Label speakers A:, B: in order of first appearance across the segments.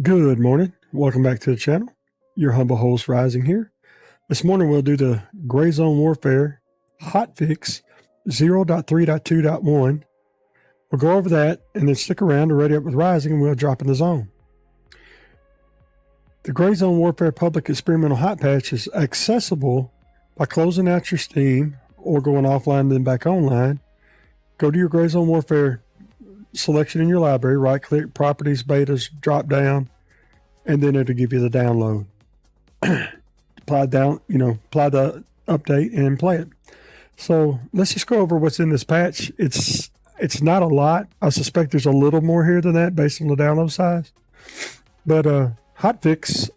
A: Good morning. Welcome back to the channel. Your humble host Rising here. This morning we'll do the Gray Zone Warfare Hotfix 0.3.2.1. We'll go over that and then stick around to Ready Up with Rising and we'll drop in the zone. The Gray Zone Warfare Public Experimental Hot Patch is accessible by closing out your Steam or going offline and then back online. Go to your Gray Zone Warfare selection in your library, right click, properties, betas, drop down, and then it'll give you the download. apply the update and play it. So let's just go over what's in this patch. It's not a lot. I suspect there's a little more here than that based on the download size. But Hotfix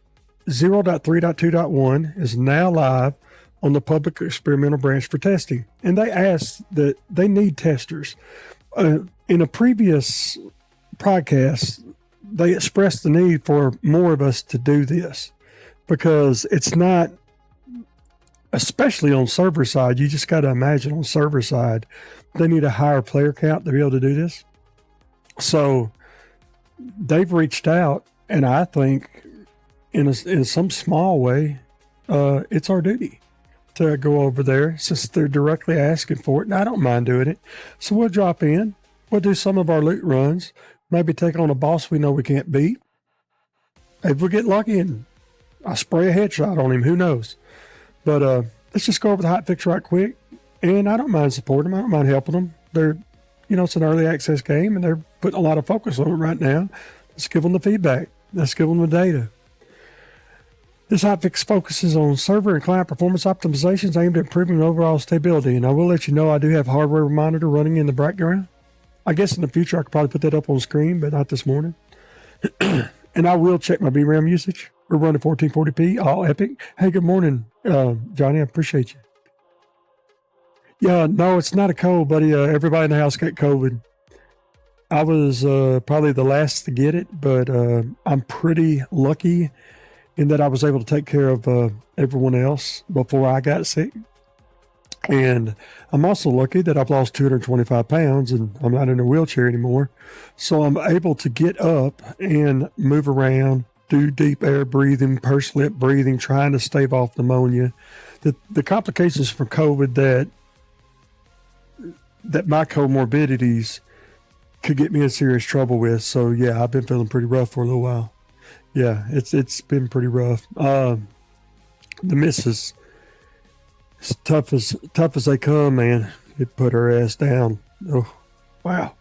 A: 0.3.2.1 is now live on the public experimental branch for testing. And they asked that they need testers. In a previous podcast, they expressed the need for more of us to do this because it's not, especially on server side, you just got to imagine on server side, they need a higher player count to be able to do this. So they've reached out, and I think in some small way, it's our duty to go over there since they're directly asking for it, and I don't mind doing it. So we'll drop in. We'll do some of our loot runs, maybe take on a boss we know we can't beat. If we get lucky and I spray a headshot on him, who knows? But let's just go over the hotfix right quick. And I don't mind supporting them. I don't mind helping them. They're, it's an early access game and they're putting a lot of focus on it right now. Let's give them the feedback. Let's give them the data. This hotfix focuses on server and client performance optimizations aimed at improving overall stability. And I will let you know I do have hardware monitor running in the background. I guess in the future I could probably put that up on screen, but not this morning. And I will check my VRAM usage. We're running 1440p, all epic. Hey, good morning, Johnny. I appreciate you. Yeah, no, it's not a cold, buddy. Everybody in the house got COVID. I was probably the last to get it, but I'm pretty lucky in that I was able to take care of everyone else before I got sick. And I'm also lucky that I've lost 225 pounds and I'm not in a wheelchair anymore. So I'm able to get up and move around, do deep air breathing, pursed lip breathing, trying to stave off pneumonia. The complications from COVID that my comorbidities could get me in serious trouble with. So yeah, I've been feeling pretty rough for a little while. Yeah, it's been pretty rough. The missus, as tough as they come, man. It put her ass down. Oh, wow.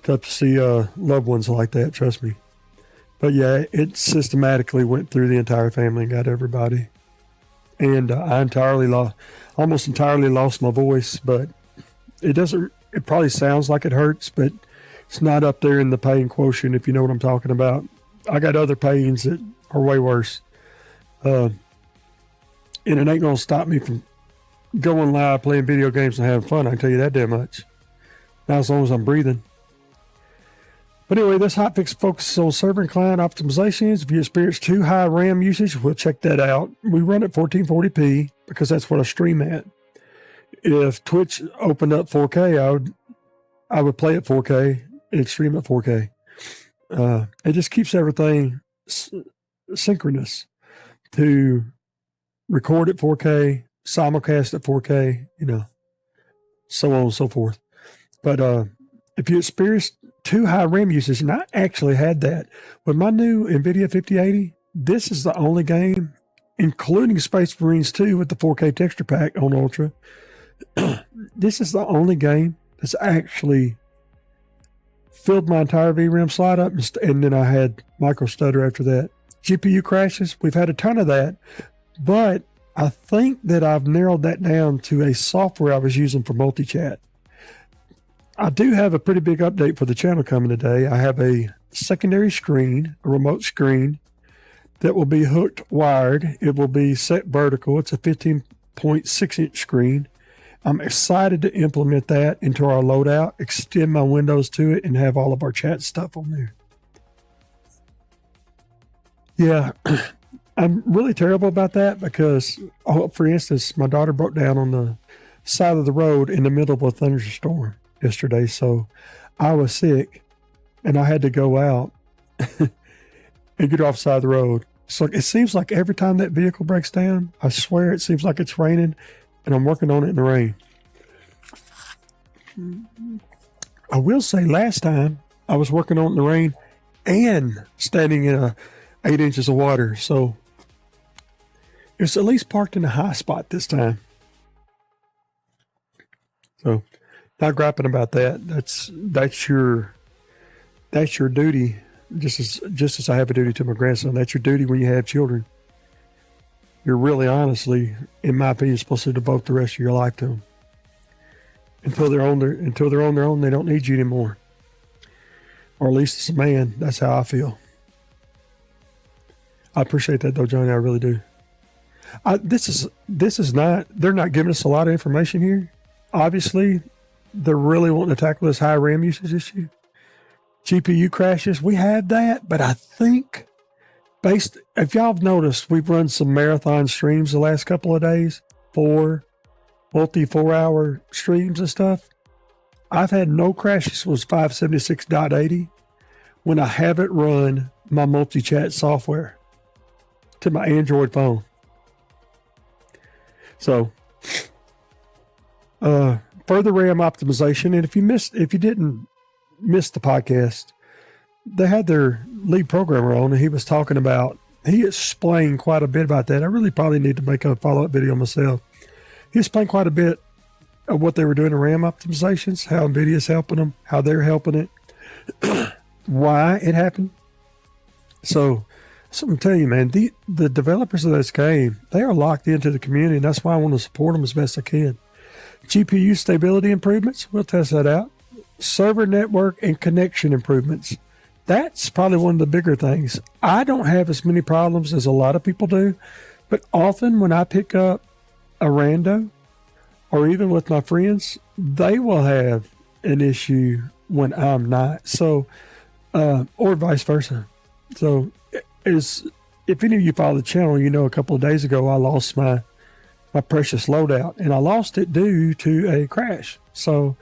A: Tough to see loved ones like that, trust me. But yeah, it systematically went through the entire family and got everybody. And I almost entirely lost my voice, but it probably sounds like it hurts, but it's not up there in the pain quotient, if you know what I'm talking about. I got other pains that are way worse. And it ain't going to stop me from going live, playing video games, and having fun. I can tell you that damn much. Now, as long as I'm breathing. But anyway, this hotfix focuses on server and client optimizations. If you experience too high RAM usage, we'll check that out. We run at 1440p because that's what I stream at. If Twitch opened up 4K, I would play at 4K and stream at 4K. It just keeps everything synchronous to record at 4K, simulcast at 4K, so on and so forth. But if you experience too high RAM usage, and I actually had that with my new NVIDIA 5080, this is the only game, including Space Marines 2 with the 4K texture pack on Ultra, this is the only game that's actually filled my entire VRAM slot up, and then I had micro stutter after that. GPU crashes, we've had a ton of that, but I think that I've narrowed that down to a software I was using for multi-chat. I do have a pretty big update for the channel coming today. I have a secondary screen, a remote screen, that will be hooked wired. It will be set vertical. It's a 15.6-inch screen. I'm excited to implement that into our loadout, extend my windows to it, and have all of our chat stuff on there. Yeah, I'm really terrible about that because, for instance, my daughter broke down on the side of the road in the middle of a thunderstorm yesterday. So I was sick and I had to go out and get off the side of the road. So it seems like every time that vehicle breaks down, I swear it seems like it's raining, and I'm working on it in the rain. I will say last time I was working on it in the rain and standing in 8 inches of water. So it's at least parked in a high spot this time. So not griping about that. That's your duty. Just as I have a duty to my grandson, that's your duty when you have children. You're really, honestly, in my opinion, supposed to devote the rest of your life to them. Until they're on their own, they don't need you anymore. Or at least as a man, that's how I feel. I appreciate that though, Johnny. I really do. This is not. They're not giving us a lot of information here. Obviously, they're really wanting to tackle this high RAM usage issue. GPU crashes, we have that, but I think if y'all have noticed, we've run some marathon streams the last couple of days, 4 hour streams and stuff. I've had no crashes with 576.80 when I haven't run my multi-chat software to my Android phone. So, further RAM optimization, and if you didn't miss the podcast, they had their lead programmer on, and he explained quite a bit about that. I really probably need to make a follow-up video myself. He explained quite a bit of what they were doing in RAM optimizations, how NVIDIA's helping them, how they're helping it, why it happened. So I'm going to tell you, man, the developers of this game, they are locked into the community, and that's why I want to support them as best I can. GPU stability improvements, we'll test that out. Server network and connection improvements. That's probably one of the bigger things. I don't have as many problems as a lot of people do, but often when I pick up a rando, or even with my friends, they will have an issue when I'm not. So, or vice versa. So, if any of you follow the channel, you know a couple of days ago I lost my precious loadout, and I lost it due to a crash. So,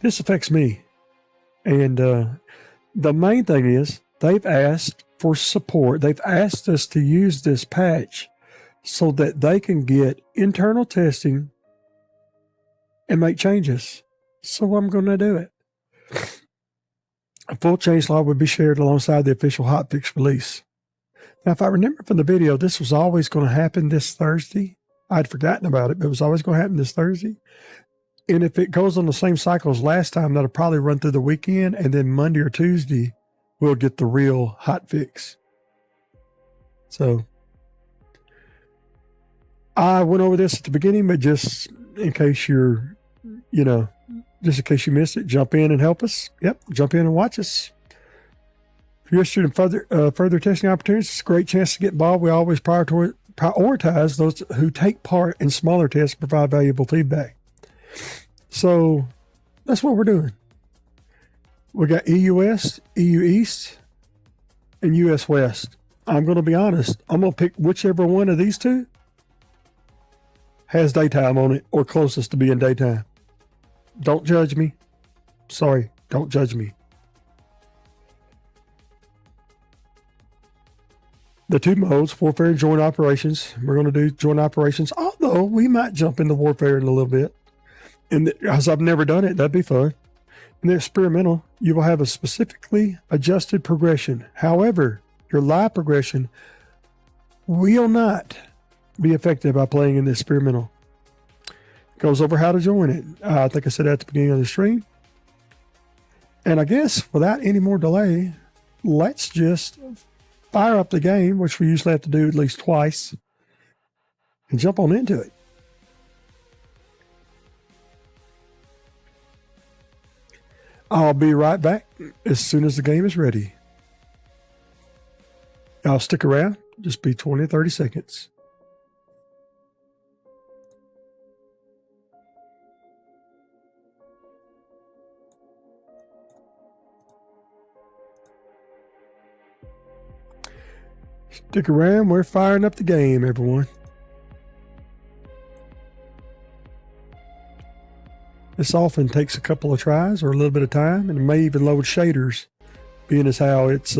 A: this affects me. And the main thing is they've asked for support. They've asked us to use this patch so that they can get internal testing and make changes. So I'm going to do it. A full changelog would be shared alongside the official hotfix release. Now, if I remember from the video, this was always going to happen this Thursday. I'd forgotten about it, but it was always going to happen this Thursday. And if it goes on the same cycle as last time, that'll probably run through the weekend, and then Monday or Tuesday, we'll get the real hotfix. So, I went over this at the beginning, but just in case just in case you missed it, jump in and help us. Yep, jump in and watch us. If you're interested in further testing opportunities, it's a great chance to get involved. We always prioritize those who take part in smaller tests and provide valuable feedback. So that's what we're doing. We got EU West, EU East, and US West. I'm going to be honest. I'm going to pick whichever one of these two has daytime on it or closest to being daytime. Don't judge me. Sorry, don't judge me. The two modes, warfare and joint operations. We're going to do joint operations, although we might jump into warfare in a little bit. And as I've never done it, that'd be fun. In the experimental, you will have a specifically adjusted progression. However, your live progression will not be affected by playing in the experimental. It goes over how to join it. I think I said that at the beginning of the stream. And I guess without any more delay, let's just fire up the game, which we usually have to do at least twice, and jump on into it. I'll be right back as soon as the game is ready. I'll stick around, just be 20 or 30 seconds. Stick around, we're firing up the game, everyone. This often takes a couple of tries or a little bit of time, and it may even load shaders, being as how it's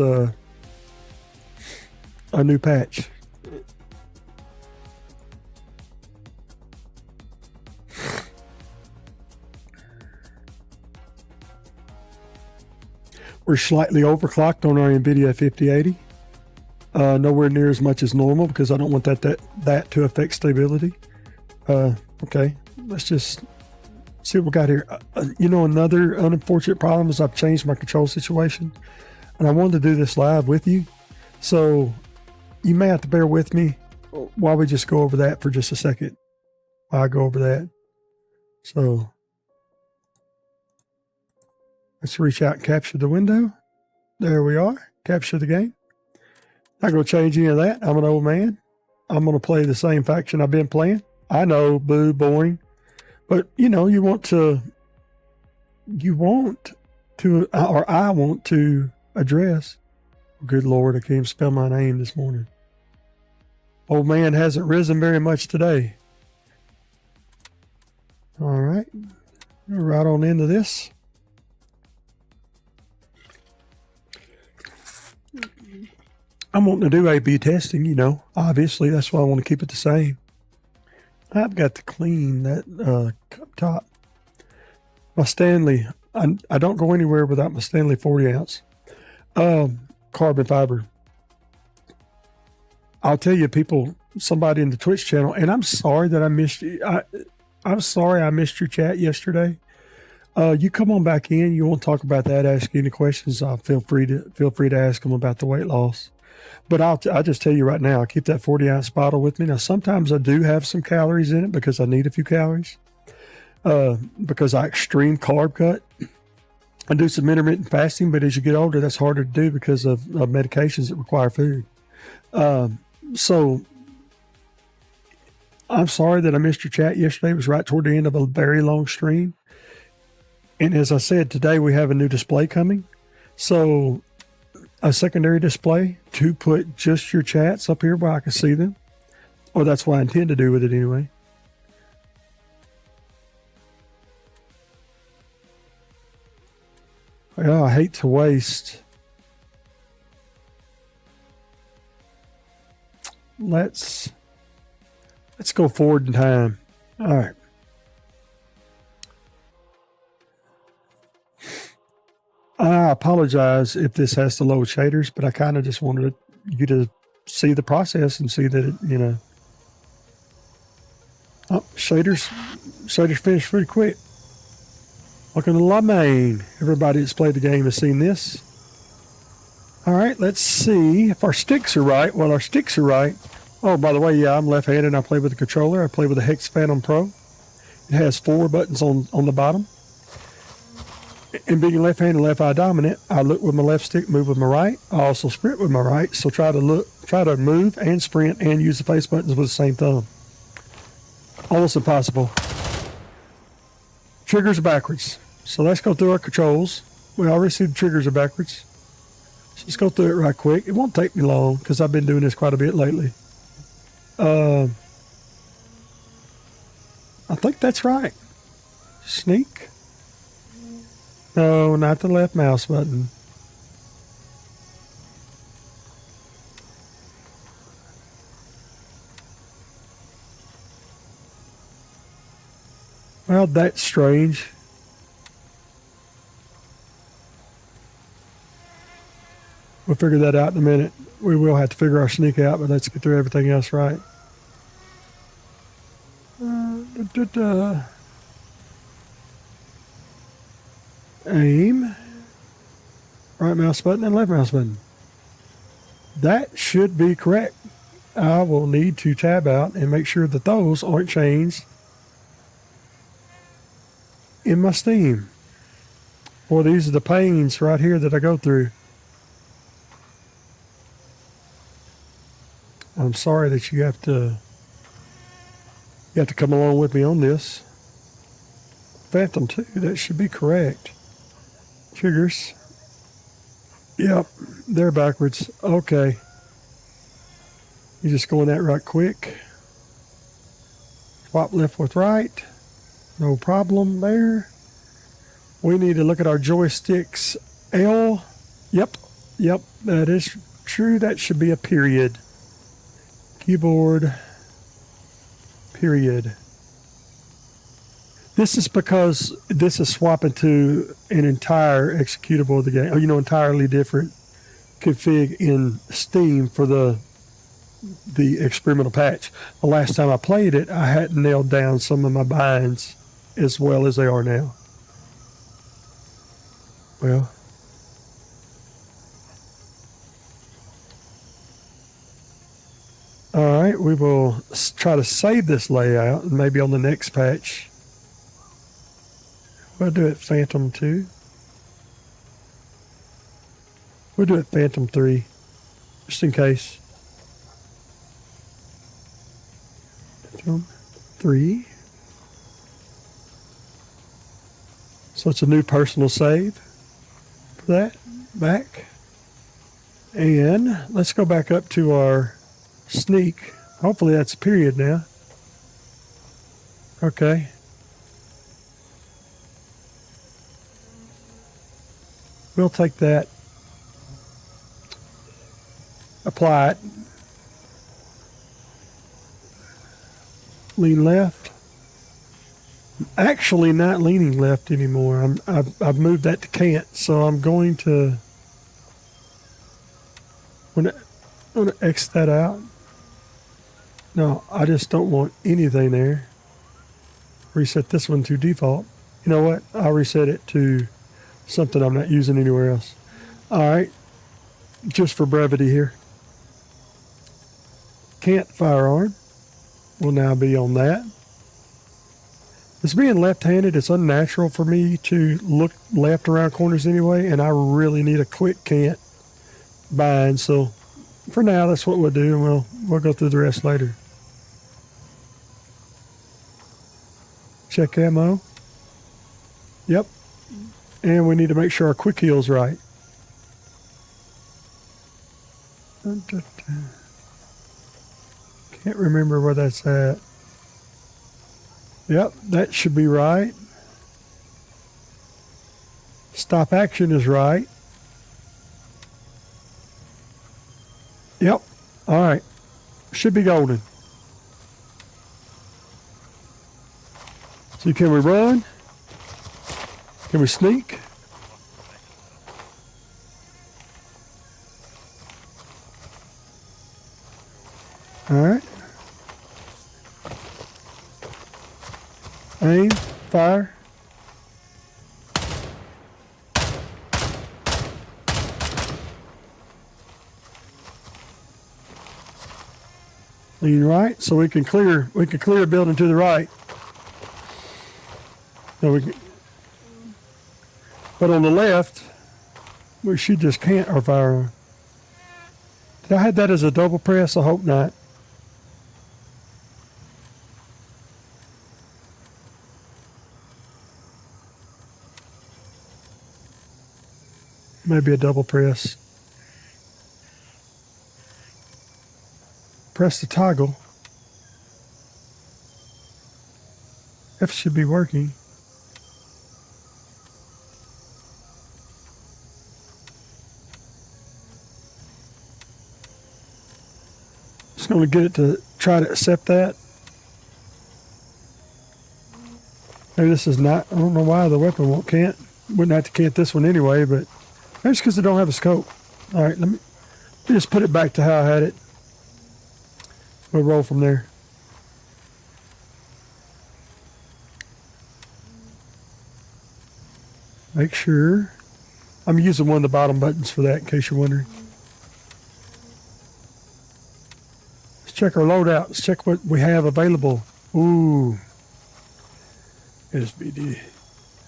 A: a new patch. We're slightly overclocked on our NVIDIA 5080. Nowhere near as much as normal because I don't want that to affect stability. Okay, let's just see what we got here. Another unfortunate problem is I've changed my control situation, and I wanted to do this live with you, so you may have to bear with me while we just go over that for just a second. While I go over that, so let's reach out and capture the window. There we are. Capture the game. Not going to change any of that. I'm an old man. I'm going to play the same faction I've been playing. I know, boo, boring. But, you want to, or I want to address. Good Lord, I can't even spell my name this morning. Old man hasn't risen very much today. All right. Right on into this. I'm wanting to do A/B testing, obviously. That's why I want to keep it the same. I've got to clean that cup top. My Stanley, I don't go anywhere without my Stanley 40 ounce carbon fiber. I'll tell you, somebody in the Twitch channel, and I'm sorry that I missed you. I'm sorry I missed your chat yesterday. You come on back in. You want to talk about that? Ask any questions? Feel free to ask them about the weight loss. But I'll just tell you right now, I keep that 40 ounce bottle with me. Now, sometimes I do have some calories in it because I need a few calories. Because I extreme carb cut. I do some intermittent fasting, but as you get older, that's harder to do because of medications that require food. So I'm sorry that I missed your chat yesterday. It was right toward the end of a very long stream. And as I said, today we have a new display coming. So a secondary display to put just your chats up here where I can see them. Or that's what I intend to do with it anyway. Yeah, I hate to waste. Let's go forward in time. All right. I apologize if this has to load shaders, but I kind of just wanted you to see the process and see that it, Oh, shaders finished pretty quick. Welcome to La Main. Everybody that's played the game has seen this. All right, let's see if our sticks are right. Well, our sticks are right. Oh, by the way, yeah, I'm left-handed and I play with the controller. I play with the Hex Phantom Pro. It has 4 buttons on the bottom. And being left-handed, left-eye dominant, I look with my left stick, move with my right. I also sprint with my right, so try to move and sprint and use the face buttons with the same thumb. Almost impossible. Triggers are backwards. So let's go through our controls. We already see the triggers are backwards. So let's go through it right quick. It won't take me long because I've been doing this quite a bit lately. I think that's right. Sneak. No, not the left mouse button. Well, that's strange. We'll figure that out in a minute. We will have to figure our sneak out, but let's get through everything else right. Aim. Right mouse button and left mouse button. That should be correct. I will need to tab out and make sure that those aren't changed in my Steam. Boy, these are the pains right here that I go through. I'm sorry that you have to come along with me on this. Phantom 2, that should be correct. Triggers. Yep, they're backwards. Okay. You just go in that right quick. Swap left with right. No problem there. We need to look at our joysticks. L. Yep, that is true. That should be a period. Keyboard, period. This is because this is swapping to an entire executable of the game. Entirely different config in Steam for the experimental patch. The last time I played it, I hadn't nailed down some of my binds as well as they are now. Well, all right, we will try to save this layout, and maybe on the next patch we'll do it Phantom 2. We'll do it Phantom 3, just in case. Phantom 3. So it's a new personal save for that. Back. And let's go back up to our sneak. Hopefully that's a period now. Okay. We'll take that. Apply it. Lean left. I'm actually not leaning left anymore. I've moved that to can't, so I'm going to I'm gonna X that out. No, I just don't want anything there. Reset this one to default. You know what? I'll reset it to something I'm not using anywhere else. All right, just for brevity here. Can't firearm will now be on that. This being left-handed, it's unnatural for me to look left around corners anyway, and I really need a quick can't bind. So for now, that's what we'll do, and we'll go through the rest later. Check ammo. Yep. And we need to make sure our quick heal's right. Can't remember where that's at. Yep, that should be right. Stop action is right. Yep. All right. Should be golden. So can we run? Can we sneak? All right. Aim, fire. Lean right, so we can clear a building to the right. So but on the left, we should just can't our firearm. Did I have that as a double press? I hope not. Maybe a double press. Press the toggle. F should be working. Just going to get it to try to accept that. Maybe this is not, I don't know why the weapon wouldn't have to cant this one anyway, but maybe it's because I don't have a scope. All right, let me just put it back to how I had it. We'll roll from there. Make sure. I'm using one of the bottom buttons for that in case you're wondering. Let's check our loadout. Let's check what we have available. Ooh. SBD.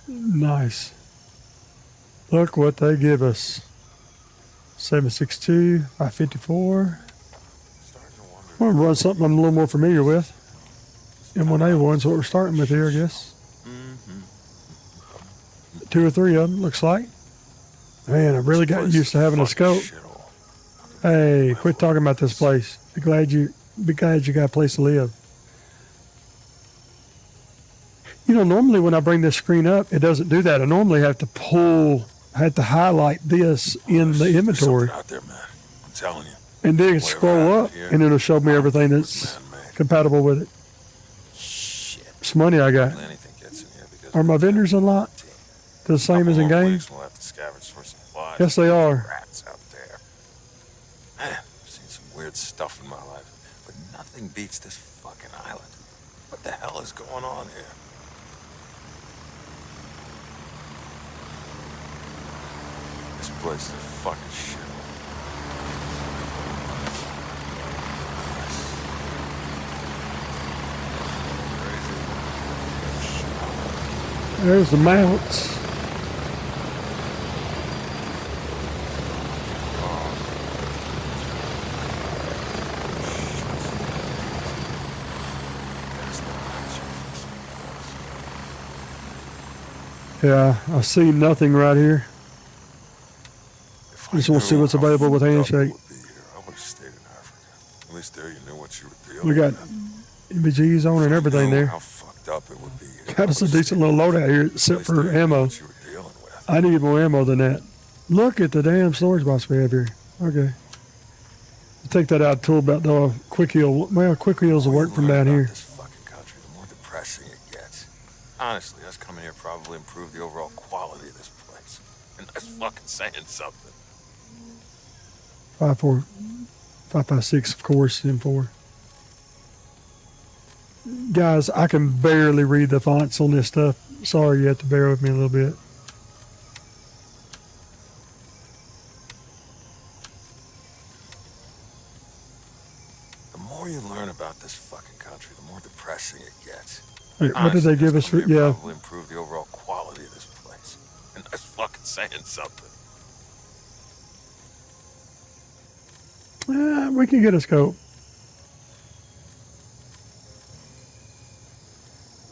A: Nice. Look what they give us. 7.62, 554. I'm going to run something I'm a little more familiar with. M1A1's what we're starting with here, I guess. Mm-hmm. 2 or 3 of them, looks like. Man, I really got used to having a scope. Hey, quit talking about this place. Be glad you got a place to live. You know, normally when I bring this screen up, it doesn't do that. I normally have to highlight this in the inventory.
B: Out there, man. telling you.
A: And then
B: Whatever
A: scroll
B: happened
A: up,
B: here,
A: and it'll show me
B: I don't
A: everything
B: think it was
A: that's
B: man-made.
A: compatible with it.
B: Shit.
A: It's money I got.
B: Hardly anything gets in here because
A: Are my
B: of the
A: vendors unlocked?
B: quarantine.
A: The same as in
B: Couple more
A: game?
B: weeks, we'll have to scavenge for supplies.
A: Yes, they are.
B: Rats out there. Man, I've seen some weird stuff in my life, but nothing beats this fucking island. What the hell is going on here? This place is a fucking shit.
A: There's the mounts. Yeah, I see nothing right here. Just want to see what's available with Handshake.
B: I would have stayed in Africa. At least there you knew what you were dealing
A: We got
B: with.
A: MBGs on and everything there.
B: How fucked up it would be here.
A: Got us a decent little loadout here, except for ammo.
B: What you were dealing with.
A: I need more ammo than that. Look at the damn storage box we have here. Okay. Take that out tool belt though. Quick heal. Well, quick heals will work from down here.
B: This fucking country, the more depressing it gets. Honestly, us coming here probably improved the overall quality of this place. And that's fucking saying something.
A: 5.4, 5.56, of course, M4. Guys, I can barely read the fonts on this stuff. Sorry, you have to bear with me a little bit.
B: The more you learn about this fucking country, the more depressing it gets.
A: Wait, what did they give us for? Yeah.
B: Probably improve the overall quality of this place. And that's fucking saying something.
A: We can get a scope.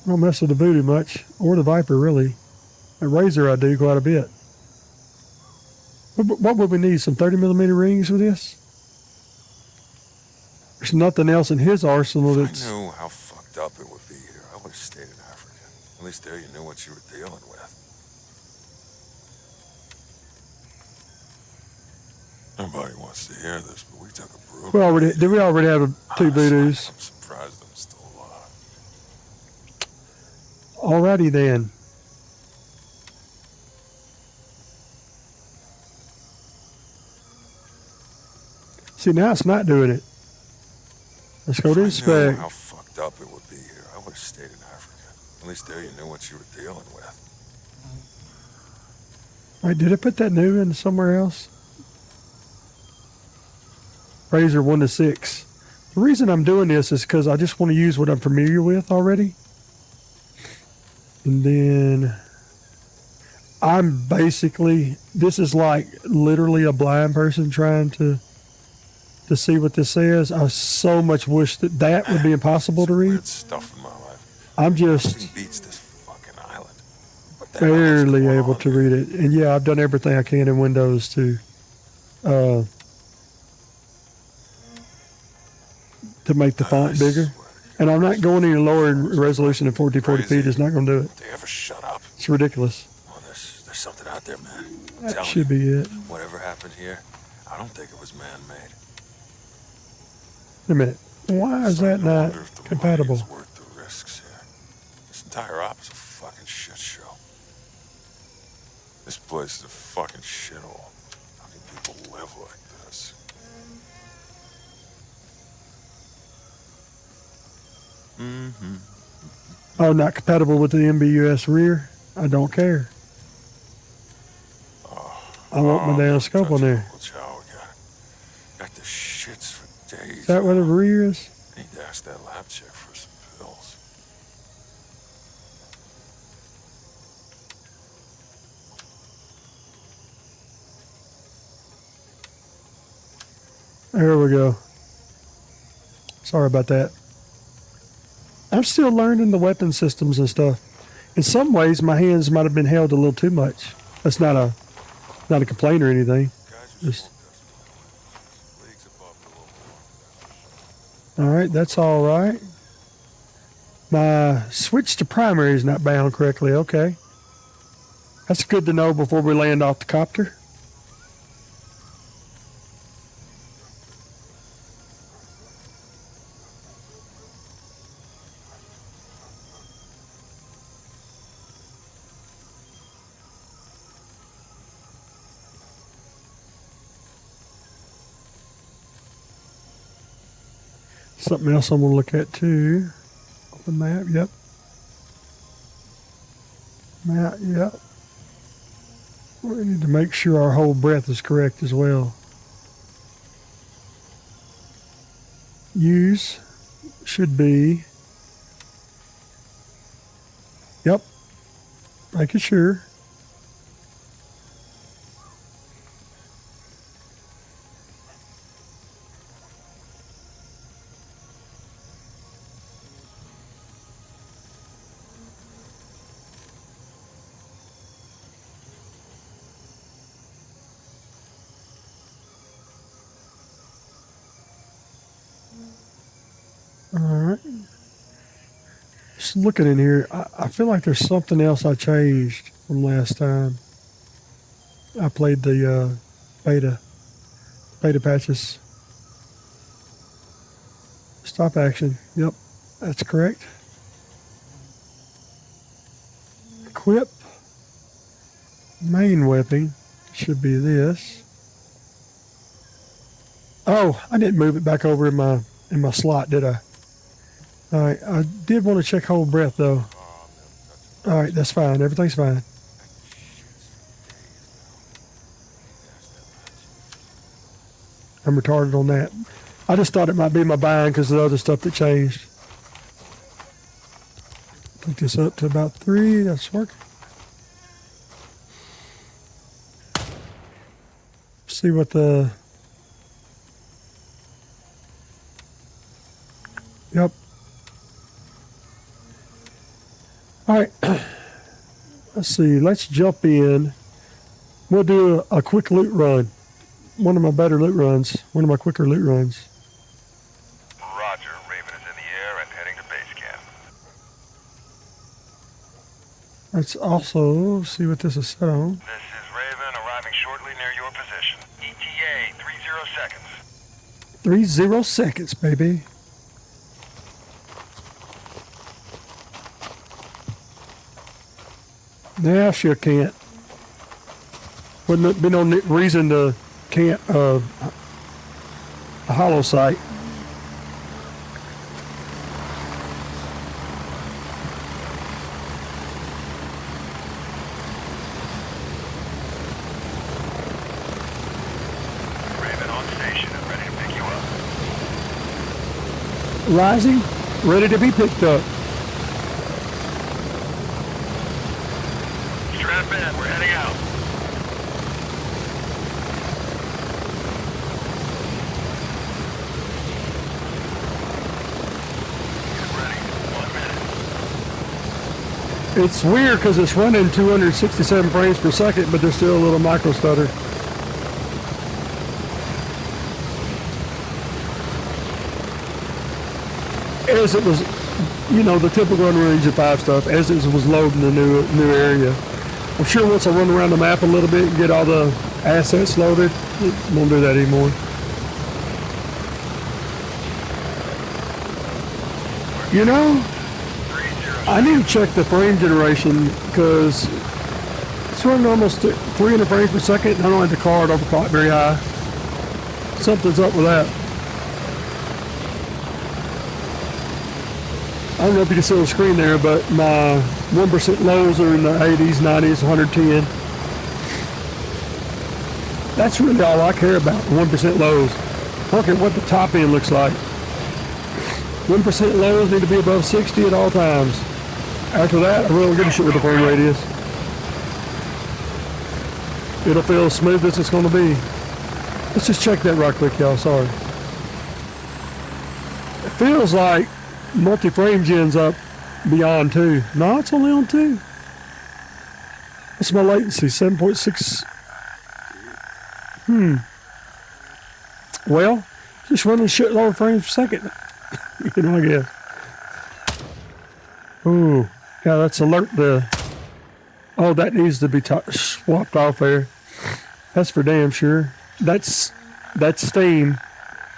A: I don't mess with the Voodoo much, or the Viper really. A Razor I do quite a bit. What would we need? Some 30mm rings with this? There's nothing else in his arsenal that's...
B: If I knew how fucked up it would be here, I would have stayed in Africa. At least there you knew what you were dealing with. Nobody wants to hear this, but we took a brutal...
A: Did we already have two Voodoos?
B: I'm surprised I'm still alive.
A: Alrighty then. See, now it's not doing it. Let's go to
B: If I knew
A: inspect.
B: how fucked up it would be here, I would have stayed in Africa. At least there you knew what you were dealing with.
A: Wait, did I put that new in somewhere else? Razor 1 to 6. The reason I'm doing this is because I just want to use what I'm familiar with already. And then I'm basically, this is like literally a blind person trying to see what this says. I so much wish that would be impossible to read.
B: Weird stuff in my life.
A: I'm just
B: Nothing beats this fucking island. What the hell is
A: barely
B: going
A: able
B: on
A: to
B: here?
A: read it. And yeah, I've done everything I can in Windows to make the font bigger. And I'm not going any lower in resolution than 1440p. It's not going to do it.
B: They ever shut up?
A: It's ridiculous.
B: Well, there's something out there, man. I'm
A: That
B: telling
A: should
B: you,
A: be it.
B: whatever happened here, I don't think it was man-made.
A: Wait a minute. Why is that
B: Starting to
A: not
B: wonder if the money
A: compatible?
B: is worth the risks here. This entire op is a fucking shit show. This place is a fucking shithole. How can people live like this?
A: Oh, not compatible with the MBUS rear? I don't care. I want my damn scope on there.
B: Got the shits for days.
A: Is that where the rear is?
B: I need to ask that lab chick for some pills.
A: There we go. Sorry about that. I'm still learning the weapon systems and stuff. In some ways, my hands might have been held a little too much. That's not a complaint or anything. Just, all right, that's all right. My switch to primary is not bound correctly. Okay. That's good to know before we land off the copter. Something else I'm going to look at too. Open map, yep. Map, yep. We need to make sure our whole breadth is correct as well. Use should be, yep, making sure. All right. Just looking in here, I feel like there's something else I changed from last time. I played the beta patches. Stop action. Yep, that's correct. Equip. Main weapon should be this. Oh, I didn't move it back over in my slot, did I? All right, I did want to check whole breath though. All right, that's fine. Everything's fine. I'm retarded on that. I just thought it might be my bind because of the other stuff that changed. Put this up to about 3. That's working. See what the... Yep. All right. Let's see. Let's jump in. We'll do a quick loot run. One of my better loot runs. One of my quicker loot runs.
C: Roger. Raven is in the air and heading to base camp.
A: Let's also see what this is set on.
C: This is Raven arriving shortly near your position. ETA 30 seconds.
A: 30 seconds, baby. Yeah, I sure can't. Wouldn't be no reason to can't a hollow sight.
C: Raven on station and ready to pick you up.
A: Rising, ready to be picked up.
C: Strap in, we're heading out. Get ready, 1 minute.
A: It's weird because it's running 267 frames per second, but there's still a little micro stutter. As it was, you know, the typical Unreal Engine 5 stuff, as it was loading the new area. I'm sure once I run around the map a little bit and get all the assets loaded, it won't do that anymore. You know, I need to check the frame generation because it's running almost 300 frames per second and I don't have the card overclock very high. Something's up with that. I don't know if you can see on the screen there, but my 1% lows are in the 80s, 90s, 110. That's really all I care about, 1% lows. I don't care what the top end looks like. 1% lows need to be above 60 at all times. After that, I really don't give a shit what the frame rate is. It'll feel as smooth as it's going to be. Let's just check that right quick, y'all. Sorry. It feels like multi-frame gen's up beyond 2. No, it's only on 2. What's my latency? 7.6. Well, just running shitload of frames per second. You know, I guess. Ooh, yeah, that's alert the. Oh, that needs to be swapped off there. That's for damn sure. That's Steam.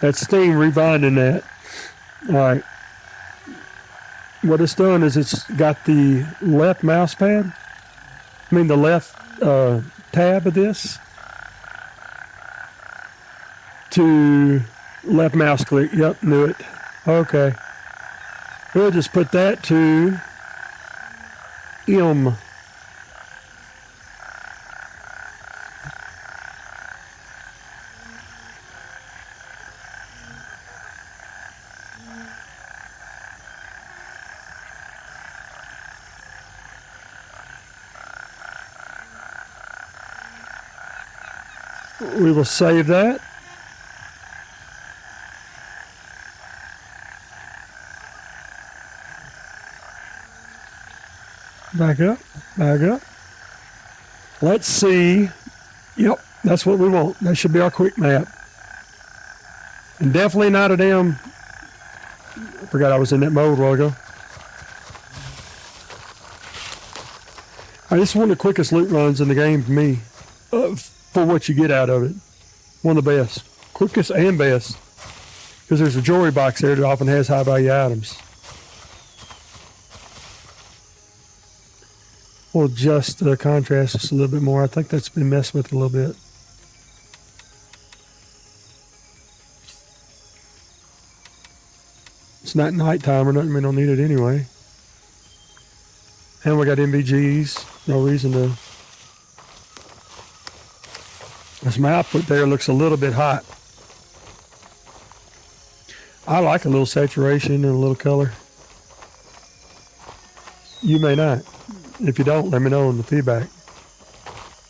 A: That's Steam rebinding that. All right. What it's done is it's got the left mouse pad. I mean the left tab of this to left mouse click. Yep, knew it. Okay. We'll just put that to M. We will save that. Back up, back up. Let's see. Yep, that's what we want. That should be our quick map. And definitely not a damn... I forgot I was in that mode a while ago. This is one of the quickest loot runs in the game for me. For what you get out of it. One of the best. Quickest and best. Because there's a jewelry box there that often has high value items. We'll adjust the contrast just a little bit more. I think that's been messed with a little bit. It's not nighttime or nothing. We don't need it anyway. And we got MVGs. No reason to... This my output there looks a little bit hot. I like a little saturation and a little color. You may not. If you don't, let me know in the feedback.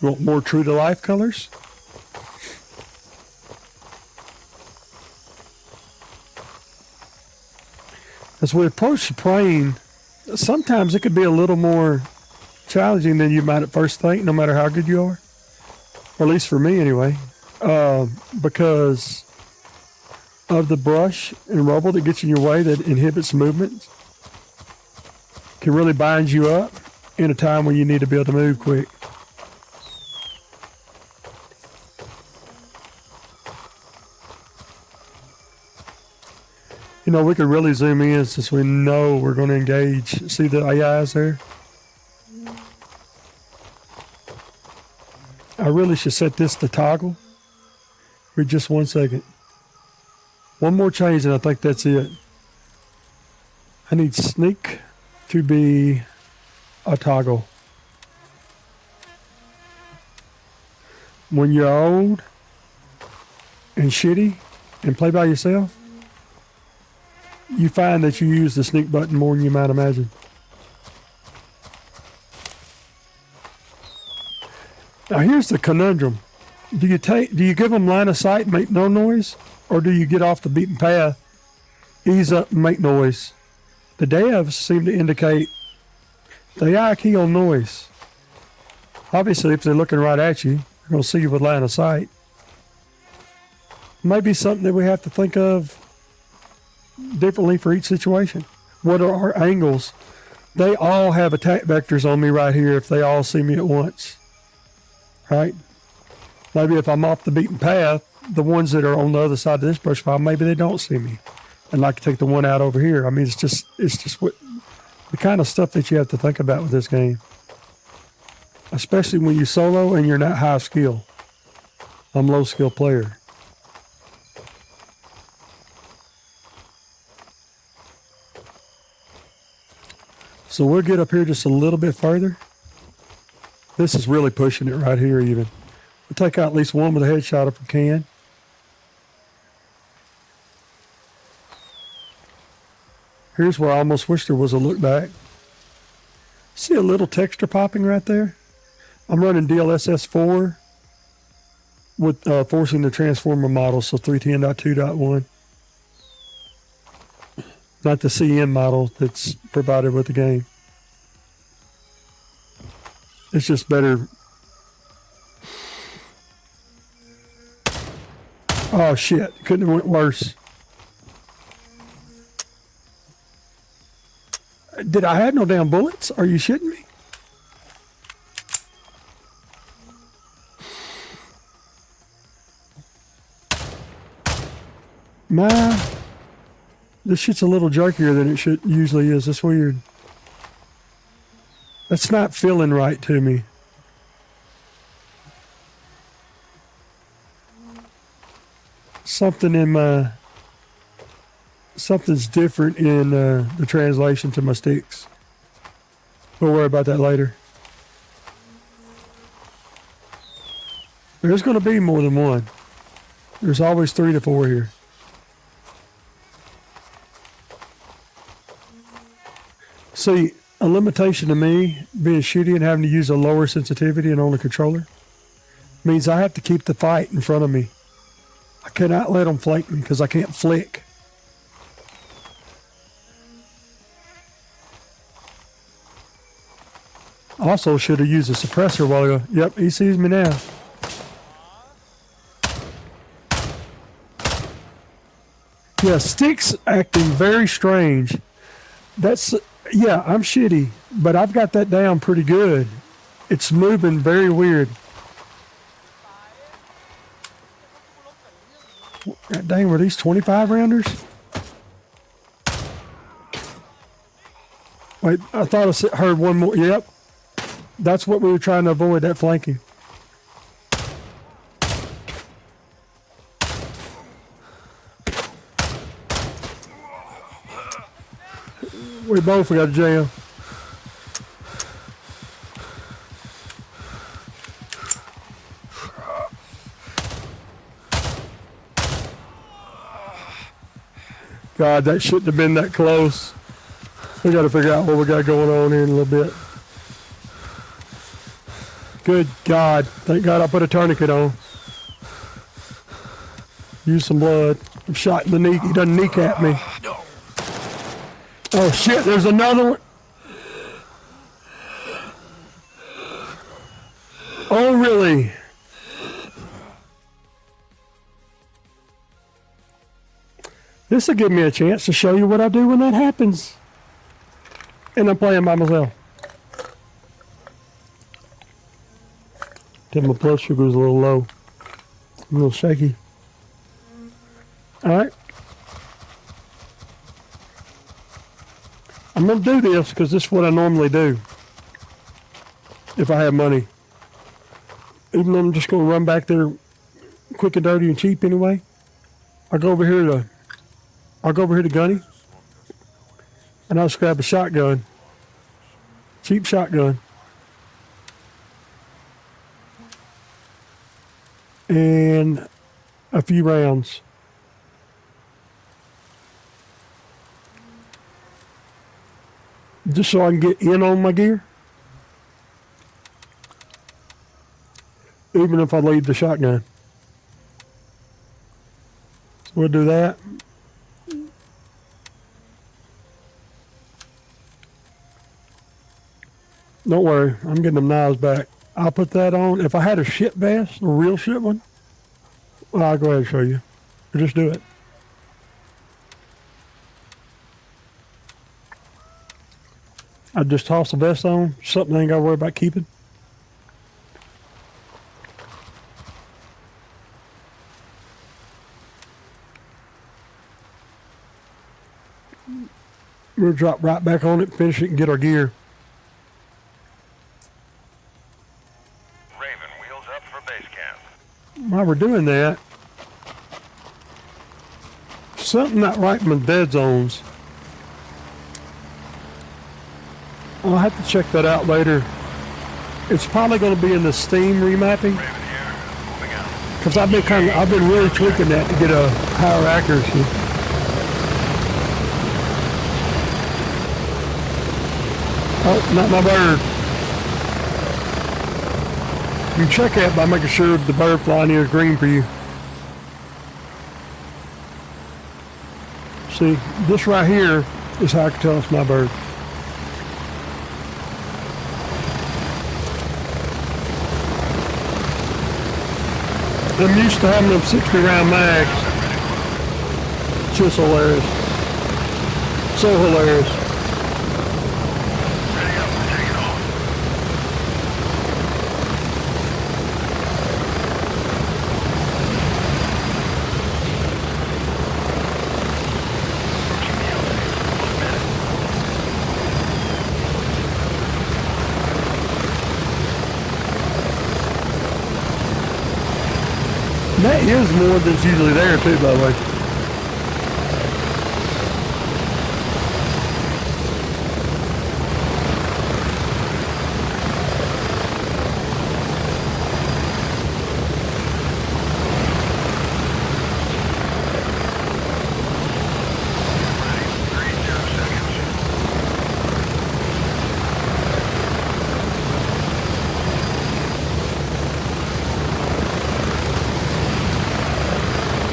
A: You want more true to life colors? As we approach the plane, sometimes it could be a little more challenging than you might at first think, no matter how good you are. Or at least for me anyway. Because of the brush and rubble that gets in your way that inhibits movement. Can really bind you up in a time when you need to be able to move quick. You know, we could really zoom in since we know we're going to engage. See the AIs there? I really should set this to toggle for just 1 second. One more change and I think that's it. I need sneak to be a toggle. When you're old and shitty and play by yourself, you find that you use the sneak button more than you might imagine. Now here's the conundrum. Do you give them line of sight and make no noise? Or do you get off the beaten path, ease up and make noise? The devs seem to indicate the AI key on noise. Obviously, if they're looking right at you, they're going to see you with line of sight. Maybe something that we have to think of differently for each situation. What are our angles? They all have attack vectors on me right here if they all see me at once. Right? Maybe if I'm off the beaten path, the ones that are on the other side of this brush pile, maybe they don't see me. And like to take the one out over here. I mean, it's just what the kind of stuff that you have to think about with this game. Especially when you solo and you're not high skill. I'm low skill player. So we'll get up here just a little bit further. This is really pushing it right here even. We'll take out at least one with a headshot if we can. Here's where I almost wish there was a look back. See a little texture popping right there? I'm running DLSS4 with forcing the transformer model, so 310.2.1. Not the CM model that's provided with the game. It's just better. Oh shit, couldn't have went worse. Did I have no damn bullets? Are you shitting me? This shit's a little jerkier than it usually is. That's weird. That's not feeling right to me. Something Something's different in the translation to my sticks. We'll worry about that later. There's going to be more than one. There's always 3 to 4 here. See, a limitation to me being shitty and having to use a lower sensitivity and on a controller means I have to keep the fight in front of me. I cannot let them flake me because I can't flick. Also should have used a suppressor a while ago. Yep, he sees me now. Yeah, sticks acting very strange. That's, yeah, I'm shitty, but I've got that down pretty good. It's moving very weird. God dang, were these 25 rounders? Wait, I thought I heard one more. Yep. That's what we were trying to avoid, that flanking. We both got a jam. God, that shouldn't have been that close. We got to figure out what we got going on here in a little bit. Good God. Thank God I put a tourniquet on. Use some blood. I'm shot in the knee. He doesn't kneecap me. Oh shit, there's another one. Oh really? This will give me a chance to show you what I do when that happens. And I'm playing by myself. Then my blood sugar's a little low. A little shaky. Alright. I'm going to do this because this is what I normally do. If I have money. Even though I'm just going to run back there quick and dirty and cheap anyway. I'll go over here to Gunny. And I'll just grab a shotgun. Cheap shotgun. And a few rounds. Just so I can get in on my gear. Even if I leave the shotgun. So we'll do that. Don't worry, I'm getting them knives back. I'll put that on. If I had a shit vest, a real shit one, well, I'll go ahead and show you. Or just do it. I'd just toss the vest on, something I ain't got to worry about keeping. We'll drop right back on it, finish it, and get our gear.
C: Raven, wheels up for base camp.
A: While we're doing that, something not right in my dead zones. I'll have to check that out later. It's probably going to be in the Steam remapping.
C: Raven here, moving out.
A: Because I've been really tweaking that to get a higher accuracy. Oh, not my bird. You can check that by making sure the bird flying here is green for you. See, this right here is how I can tell it's my bird. I'm used to having them 60 round mags. Just hilarious. So hilarious.
C: Ready up, take it off.
A: That is more than's usually there too, by the way.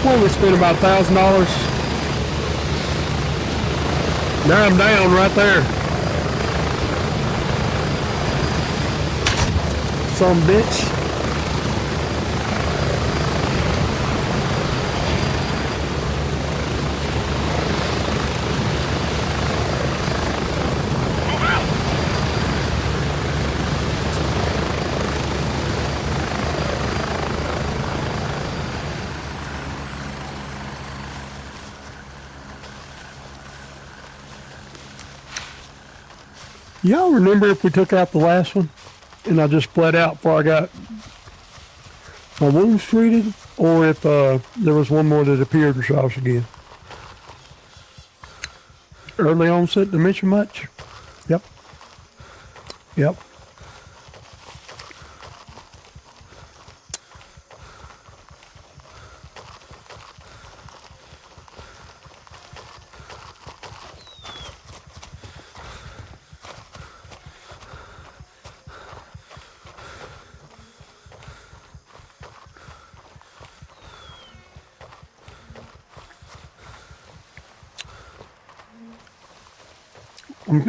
A: Well, we spent about $1,000. Now I'm down right there. Some bitch. Y'all remember if we took out the last one and I just bled out before I got my wounds treated, or if there was one more that appeared in shots again? Early onset dementia much? Yep. Yep.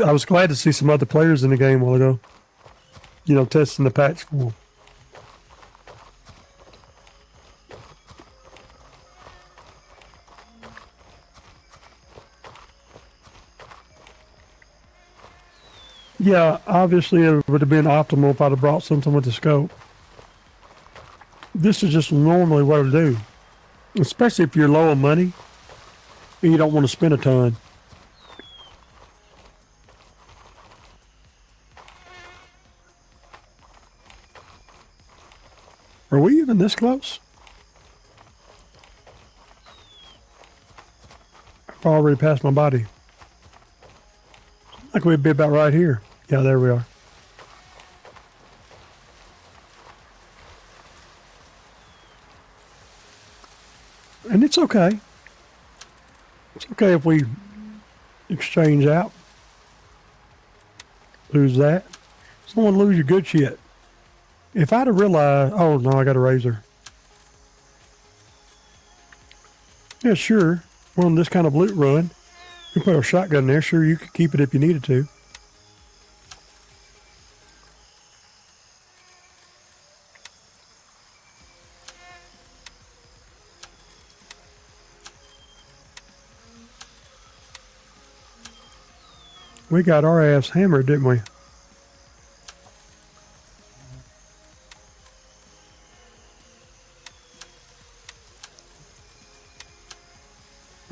A: I was glad to see some other players in the game a while ago. You know, testing the patch for them. Yeah, obviously it would have been optimal if I'd have brought something with the scope. This is just normally what I do. Especially if you're low on money and you don't want to spend a ton. Are we even this close? I've already passed my body. Like we'd be about right here. Yeah, there we are. And it's okay. It's okay if we exchange out. Lose that. Someone lose your good shit. If I'd have realized, oh no, I got a razor. Yeah, sure. Well, on this kind of loot run, you put a shotgun there. Sure, you could keep it if you needed to. We got our ass hammered, didn't we?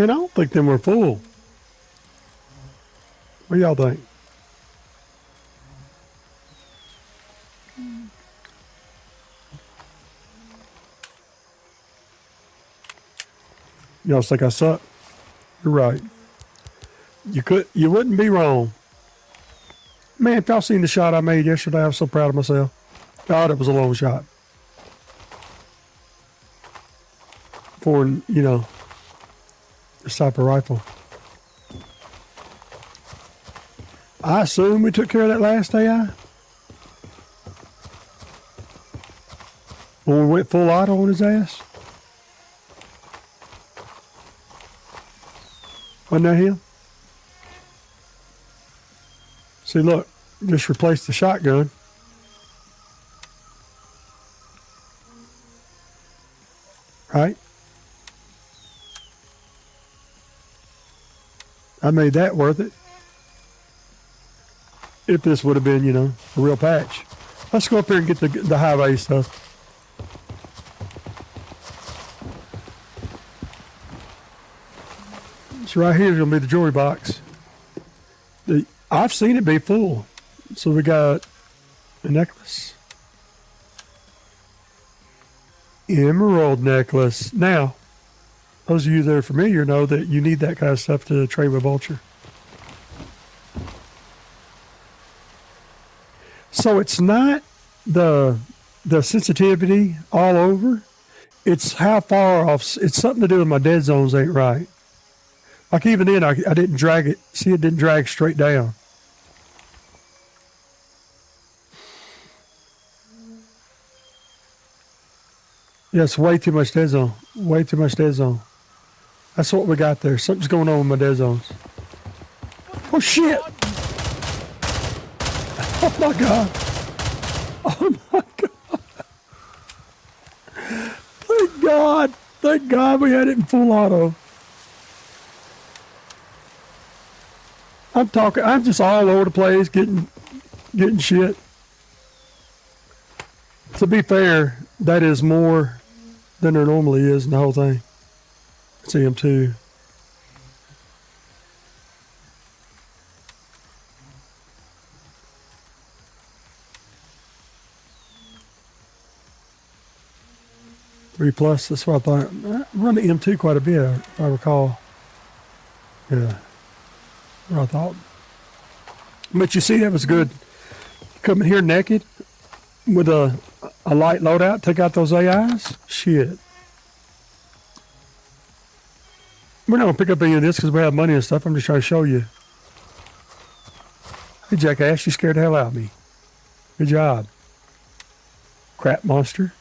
A: And I don't think them were full. What do y'all think? Y'all think I suck? You're right. You wouldn't be wrong. Man, if y'all seen the shot I made yesterday, I was so proud of myself. God, it was a long shot. For, you know, this type of rifle. I assume we took care of that last AI. When we went full auto on his ass. Wasn't that him? See, look, just replaced the shotgun. Right? I made that worth it. If this would have been, you know, a real patch. Let's go up here and get the highway stuff. So right here is going to be the jewelry box. I've seen it be full. So we got a necklace. Emerald necklace. Now, those of you that are familiar know that you need that kind of stuff to trade with Vulture. So it's not the sensitivity all over. It's how far off. It's something to do with my dead zones ain't right. Like even then, I didn't drag it. See, it didn't drag straight down. Yeah, it's way too much dead zone. Way too much dead zone. That's what we got there. Something's going on with my dead zones. Oh shit! Oh my god! Oh my god! Thank God! Thank God we had it in full auto. I'm just all over the place getting shit. To be fair, that is more than there normally is in the whole thing. It's M2. Three plus, that's what I thought. I run the M2 quite a bit, if I recall. Yeah. What I thought. But you see, that was good. Coming here naked with a light loadout, take out those AIs. Shit. We're not going to pick up any of this because we have money and stuff. I'm just trying to show you. Hey, jackass, you scared the hell out of me. Good job. Crap monster.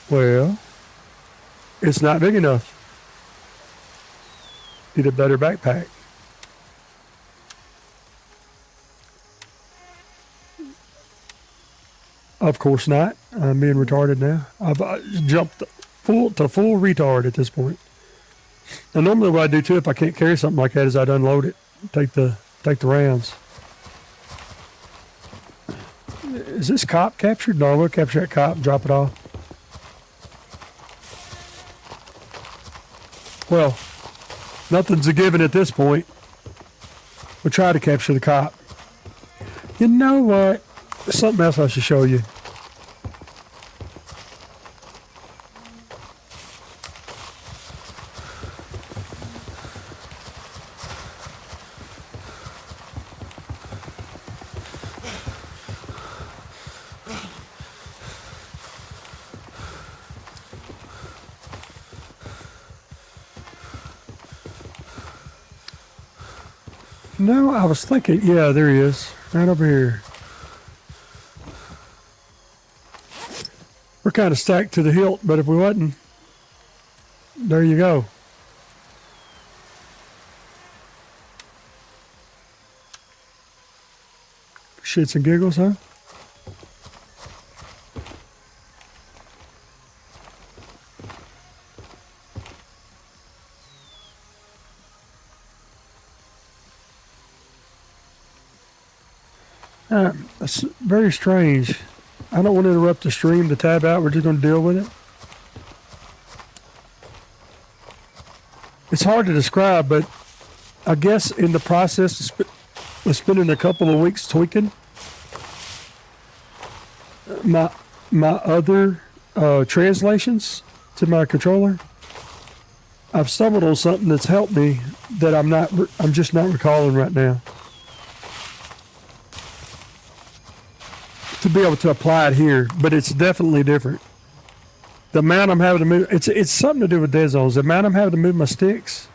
A: Well, it's not big enough. Need a better backpack. Of course not. I'm being retarded now. I've jumped full retard at this point. And normally what I do too, if I can't carry something like that, is I'd unload it, take the rounds. Is this cop captured? No, we'll capture that cop and drop it off. Well, nothing's a given at this point. We'll try to capture the cop. You know what? There's something else I should show you. No, I was thinking, yeah, there he is. Right over here. We're kind of stacked to the hilt, but if we wasn't, there you go. Shits and giggles, huh? That's very strange. I don't want to interrupt the stream to tab out. We're just going to deal with it. It's hard to describe, but I guess in the process of spending a couple of weeks tweaking my other translations to my controller, I've stumbled on something that's helped me that I'm just not recalling right now. To be able to apply it here, but it's definitely different. The amount I'm having to move, it's something to do with dead zones. The amount I'm having to move my sticks,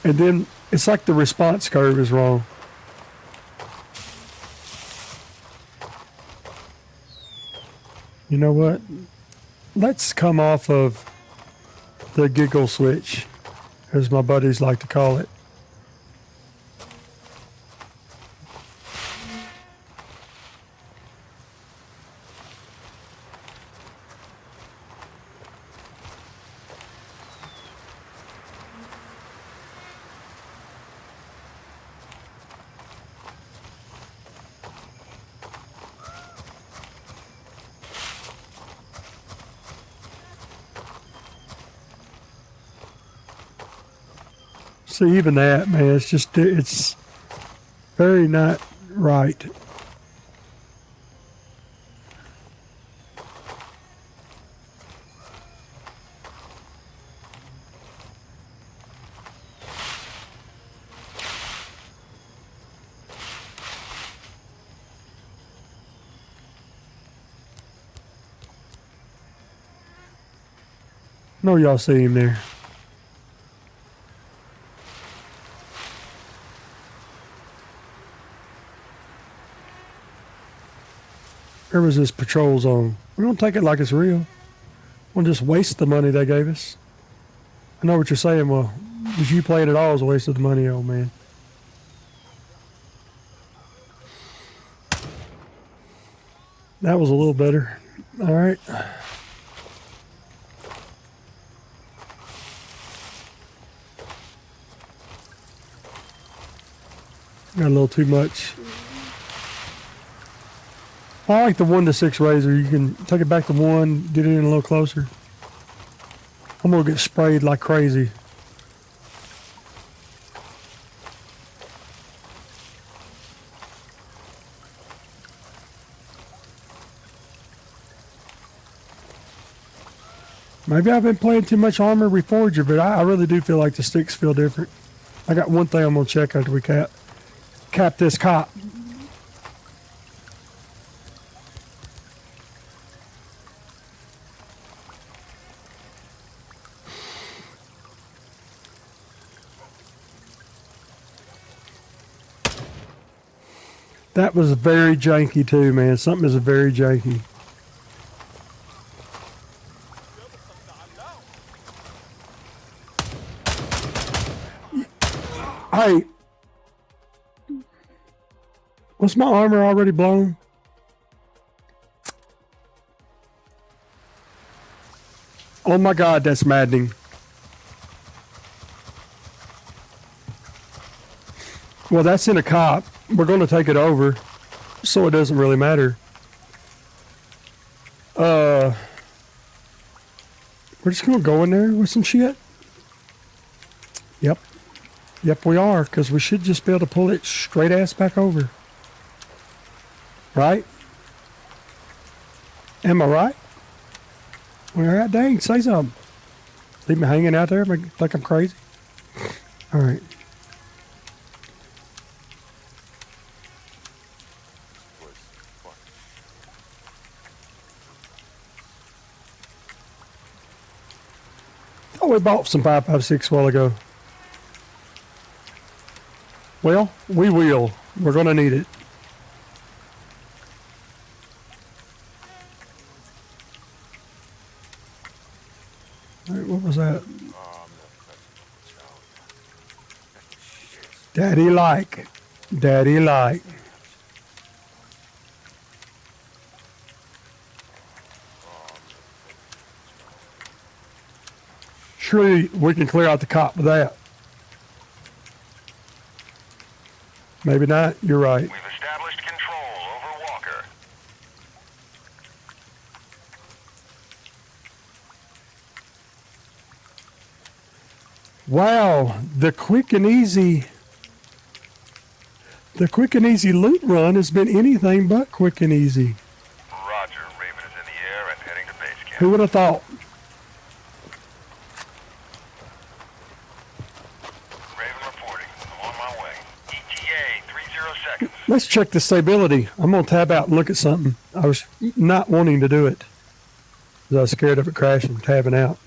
A: and then it's like the response curve is wrong. You know what? Let's come off of the giggle switch, as my buddies like to call it. See, even that, man, it's very not right. I know y'all see him there. Where was this patrol zone? We don't take it like it's real. We'll just waste the money they gave us. I know what you're saying. Well, just you playing it all is a waste of the money, old man. That was a little better. All right. Got a little too much. I like the 1 to 6 razor. You can take it back to 1, get it in a little closer. I'm gonna get sprayed like crazy. Maybe I've been playing too much Armor Reforger, but I really do feel like the sticks feel different. I got one thing I'm gonna check after we cap this cop. That was very janky too, man. Something is very janky. Hey, was my armor already blown? Oh my God, that's maddening. Well, that's in a cop. We're going to take it over, so it doesn't really matter. We're just going to go in there with some shit. Yep. Yep, we are, because we should just be able to pull it straight ass back over. Right? Am I right? All right, dang, say something. Leave me hanging out there like I'm crazy. All right. Oh, we bought some 5.56 a while ago. Well, we will. We're going to need it. All right, what was that? Daddy like. Daddy like. Surely we can clear out the cop with that. Maybe not. You're right.
C: We've established control over Walker.
A: Wow, the quick and easy loot run has been anything but quick and easy.
C: Roger. Raven is in the air and heading to base camp.
A: Who would have thought?
C: Raven reporting. I'm on my way. ETA 30 seconds.
A: Let's check the stability. I'm going to tab out and look at something. I was not wanting to do it because I was scared of it crashing, tabbing out.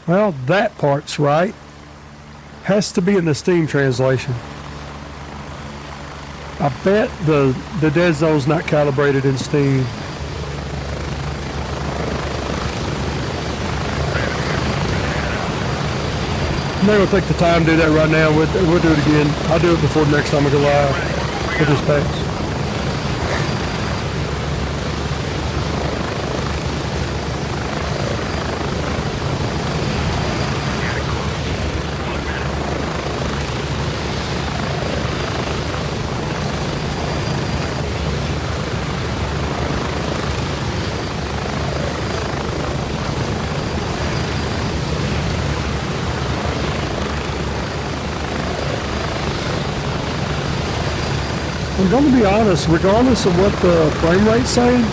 A: Well, that part's right. Has to be in the Steam translation. I bet the dead zone's not calibrated in Steam. I'm not going to take the time to do that right now. We'll do it again. I'll do it before next time I go live. We'll just pass. I'm going to be honest, regardless of what the frame rate's saying,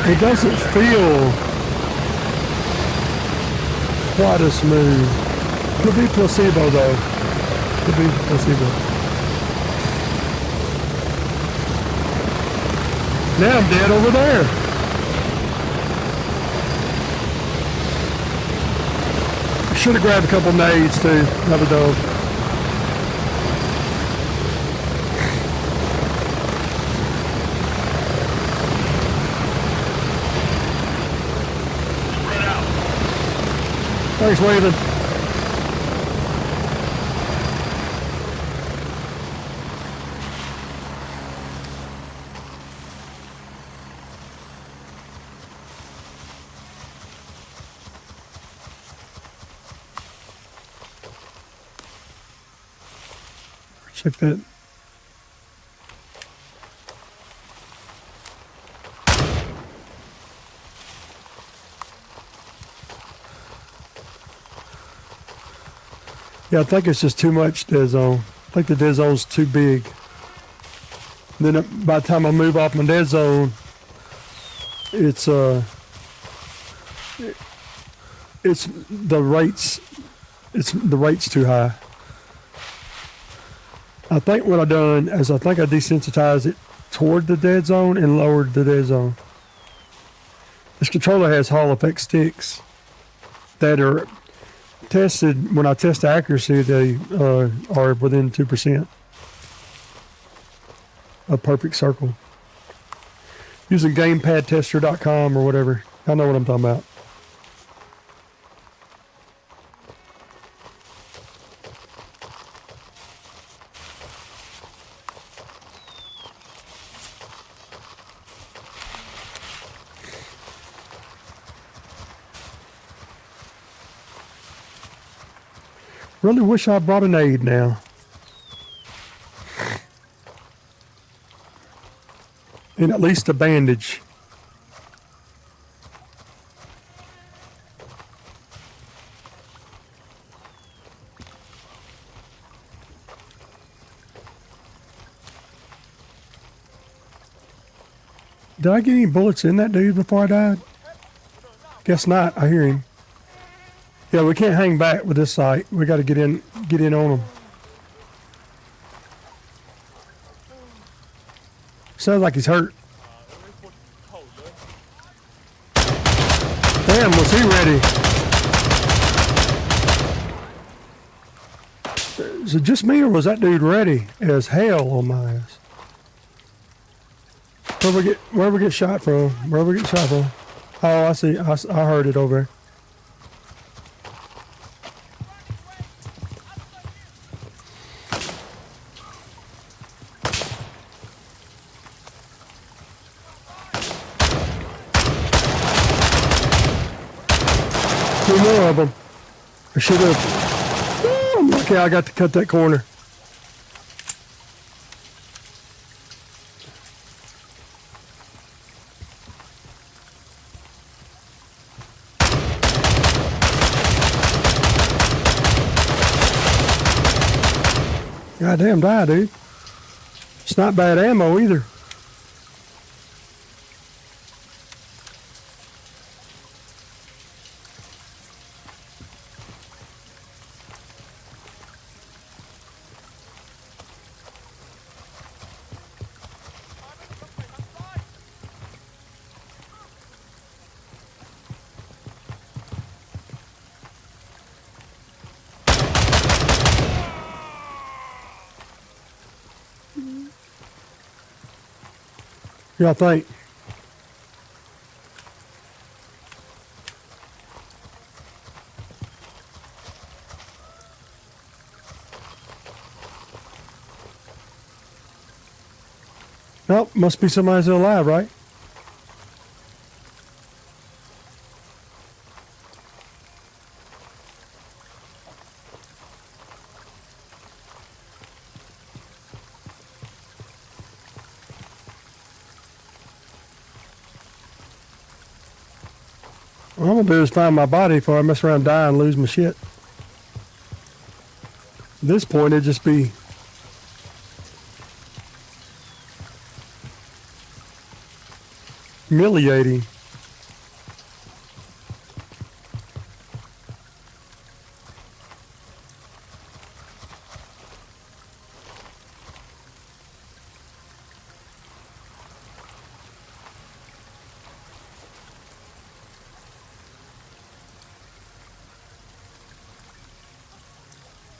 A: it doesn't feel quite as smooth. Could be placebo though. Could be placebo. Now I'm dead over there. Should have grabbed a couple nades too. Never done.
C: Spread out.
A: Thanks, Waving. Check that. Yeah, I think it's just too much dead zone. I think the dead zone's too big. And then by the time I move off my dead zone, it's the rate's too high. I think what I've done is I think I desensitized it toward the dead zone and lowered the dead zone. This controller has Hall effect sticks that are tested. When I test the accuracy, they are within 2% a perfect circle. Using GamepadTester.com or whatever. I know what I'm talking about. Really wish I brought an aid now. And at least a bandage. Did I get any bullets in that dude before I died? Guess not. I hear him. Yeah, we can't hang back with this site. We got to get in on them. Sounds like he's hurt. Damn, was he ready? Is it just me or was that dude ready as hell on my ass? Where we get shot from? Where we get shot from? Oh, I see. I heard it over there. Two more of them. I should have. Oh, I'm lucky I got to cut that corner. Goddamn die, dude. It's not bad ammo either. Y'all think? Nope, must be somebody still alive, right? What I'm gonna do is find my body before I mess around and die and lose my shit. At this point, it'd just be humiliating.